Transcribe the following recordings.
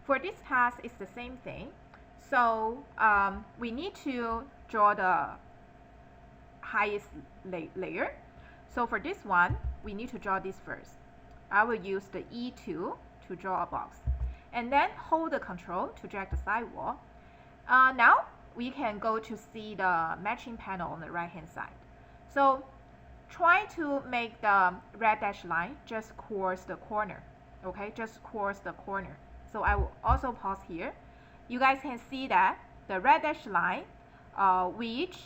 For this task, it's the same thing. So we need to draw the highest layer. So for this one, we need to draw this first. I will use the E tool to draw a box. And then hold the control to drag the sidewall. Now we can go to see the matching panel on the right hand side. So try to make the red dashed line just towards the corner. Okay, just towards the corner. So I will also pause here. You guys can see that the red dashed line, which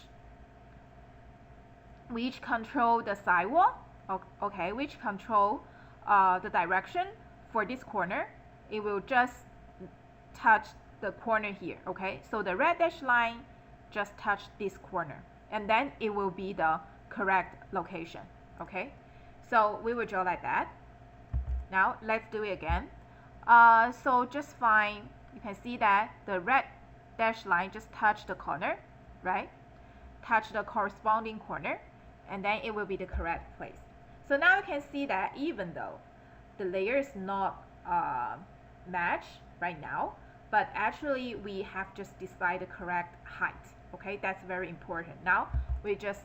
control the sidewall, okay, which control the direction for this corner, it will just touch the corner here, okay? So the red dashed line just touch this corner, and then it will be the correct location, okay? So we will draw like that. Now let's do it again. So just find, you can see that the red dashed line just touch the corner, right? Touch the corresponding corner, and then it will be the correct place. So now you can see that even though the layer is not matched right now, but actually we have just decided the correct height. Okay, that's very important. Now we just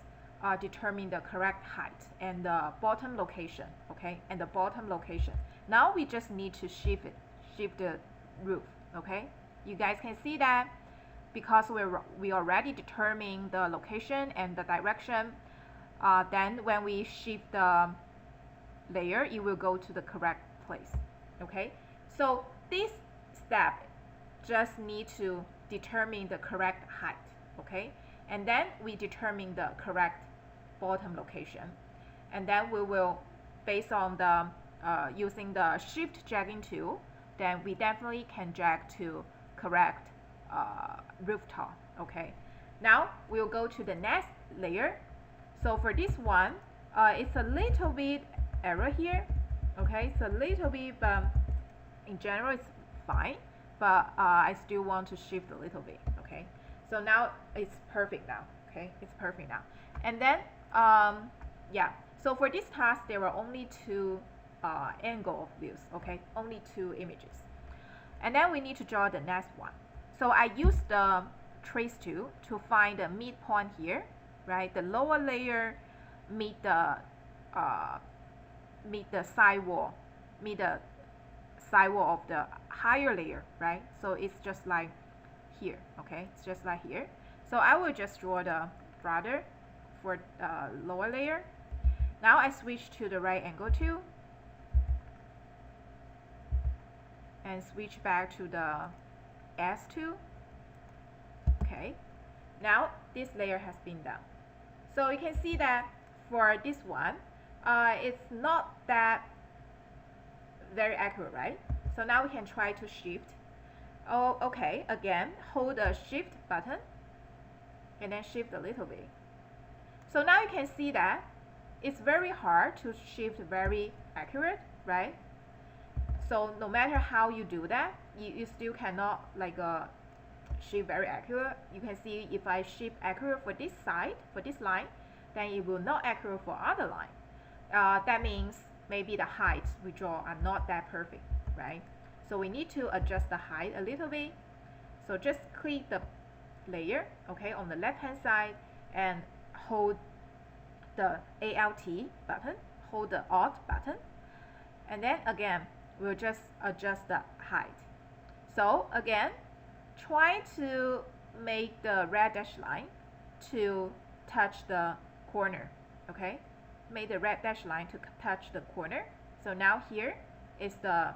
determine the correct height and the bottom location. Okay, and the bottom location. Now we just need to shift the roof. Okay, you guys can see that because we already determined the location and the direction. Then when we shift the layer, it will go to the correct place. Okay, so this step just need to determine the correct height. Okay, and then we determine the correct bottom location, and then we will, based on the using the shift dragging tool, then we definitely can drag to correct rooftop. Okay, now we'll go to the next layer. So for this one, it's a little bit error here. Okay, it's a little bit, but in general it's fine. But I still want to shift a little bit. Okay, so now it's perfect now. Okay, it's perfect now. And then yeah. So for this task, there were only two angle of views. Okay, only two images. And then we need to draw the next one. So I use the trace tool to find the midpoint here. Right, the lower layer meet the sidewall of the higher layer, right? So it's just like here, okay? It's just like here. So I will just draw the rudder for lower layer. Now I switch to the right angle tool and switch back to the S tool. Okay. Now this layer has been done. So you can see that for this one, it's not that very accurate, right? So now we can try to shift. Oh, okay, again, hold the shift button and then shift a little bit. So now you can see that it's very hard to shift very accurate, right? So no matter how you do that, you still cannot like shift very accurate. You can see if I shift accurate for this side, for this line, then it will not accurate for other line. That means maybe the heights we draw are not that perfect, right? So we need to adjust the height a little bit. So just click the layer, okay, on the left hand side and hold the Alt button, hold the Alt button, and then again we'll just adjust the height. So again, try to make the red dashed line to touch the corner, okay? Make the red dashed line to touch the corner. So now here is the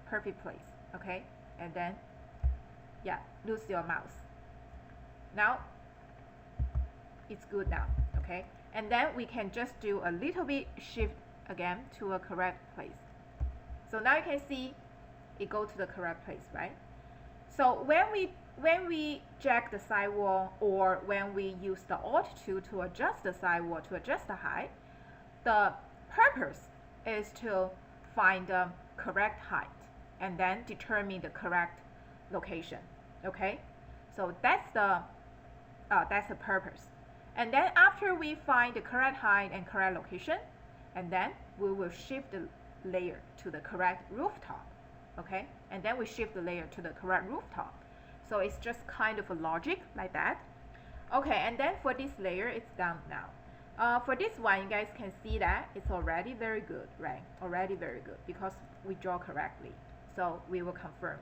perfect place, okay? And then, yeah, lose your mouse. Now, it's good now, okay? And then we can just do a little bit shift again to a correct place. So now you can see it go to the correct place, right? So when we drag the sidewall or when we use the Alt tool to adjust the sidewall, to adjust the height, the purpose is to find the correct height and then determine the correct location. Okay, so that's the purpose. And then after we find the correct height and correct location, and then we will shift the layer to the correct rooftop. okay? And then we shift the layer to the correct rooftop. So it's just kind of a logic like that. Okay, and then for this layer, it's done now. For this one, you guys can see that it's already very good, right? Already very good because we draw correctly. So we will confirm.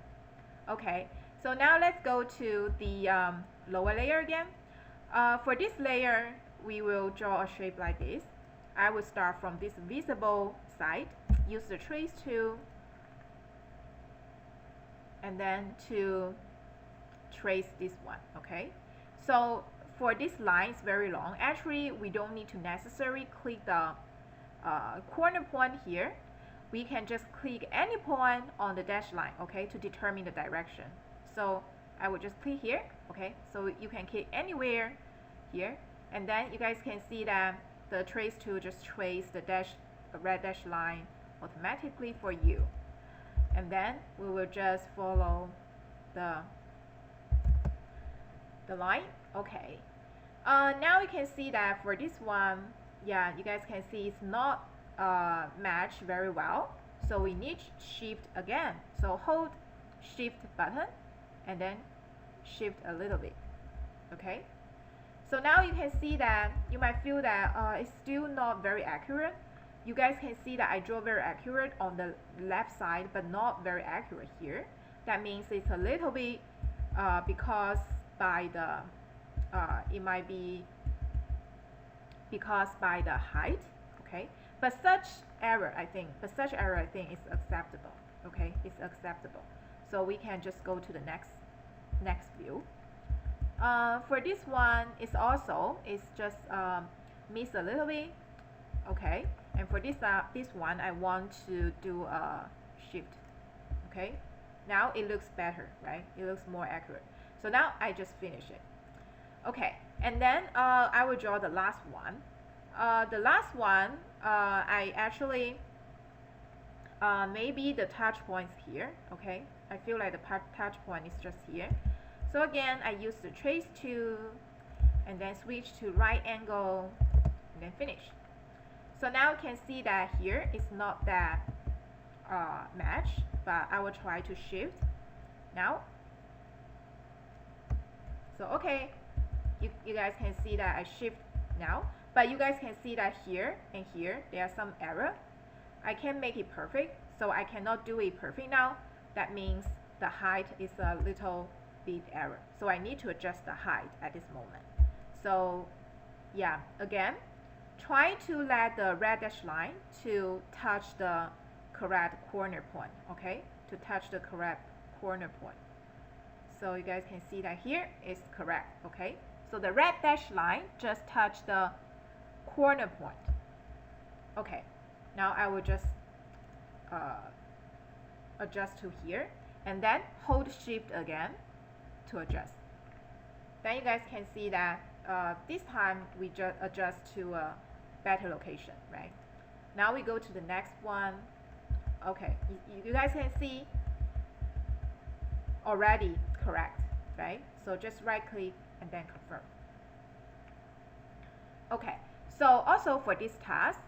Okay, so now let's go to the lower layer again. For this layer, we will draw a shape like this. I will start from this visible side, use the trace tool, and then to trace this one, okay? So for this line, it's very long. Actually, we don't need to necessarily click the corner point here. We can just click any point on the dash line, okay, to determine the direction. So I will just click here, okay? So you can click anywhere here, and then you guys can see that the trace tool just trace the red dash line automatically for you. And then we will just follow the line, okay. Now you can see that for this one, yeah, you guys can see it's not matched very well. So we need shift again. So hold shift button and then shift a little bit, okay. So now you can see that you might feel that it's still not very accurate. You guys can see that I draw very accurate on the left side, but not very accurate here. That means it's a little bit because by the it might be because by the height, okay. But such error, I think, is acceptable, okay. It's acceptable. So we can just go to the next view. For this one, it's just miss a little bit, okay. And for this one, I want to do a shift, okay. Now it looks better, right? It looks more accurate. So now I just finish it, okay. And then I will draw the last one. The last one, I actually maybe the touch points here, okay. I feel like the touch point is just here. So again, I use the trace tool and then switch to right angle and then finish. So now you can see that here it's not that match, but I will try to shift now. So okay, you guys can see that I shift now, but you guys can see that here and here there are some error. I can't make it perfect, so I cannot do it perfect now. That means the height is a little bit error, so I need to adjust the height at this moment. So yeah, again, try to let the red dash line to touch the correct corner point, okay, to touch the correct corner point. So you guys can see that here is correct, okay. So the red dash line just touched the corner point. Okay, now I will just adjust to here and then hold shift again to adjust. Then you guys can see that this time we just adjust to a better location, right? Now we go to the next one. Okay, you guys can see already correct, right? So just right click and then confirm. Okay, so also for this task,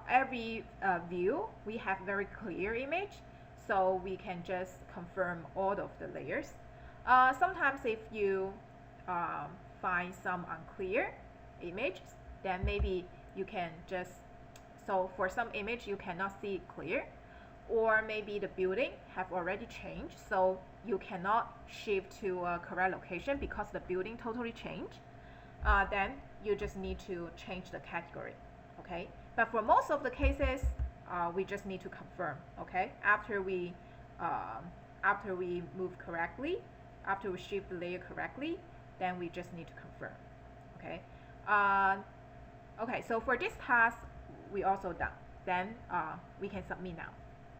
every view we have very clear image, so we can just confirm all of the layers. Sometimes if you find some unclear images, then maybe you can just, so for some image you cannot see it clear, or maybe the building have already changed, so you cannot shift to a correct location because the building totally changed, then you just need to change the category, okay. But for most of the cases, we just need to confirm, okay. After we move correctly, after we shift the layer correctly, then we just need to confirm, okay. Okay, so for this task we also done. Then we can submit now.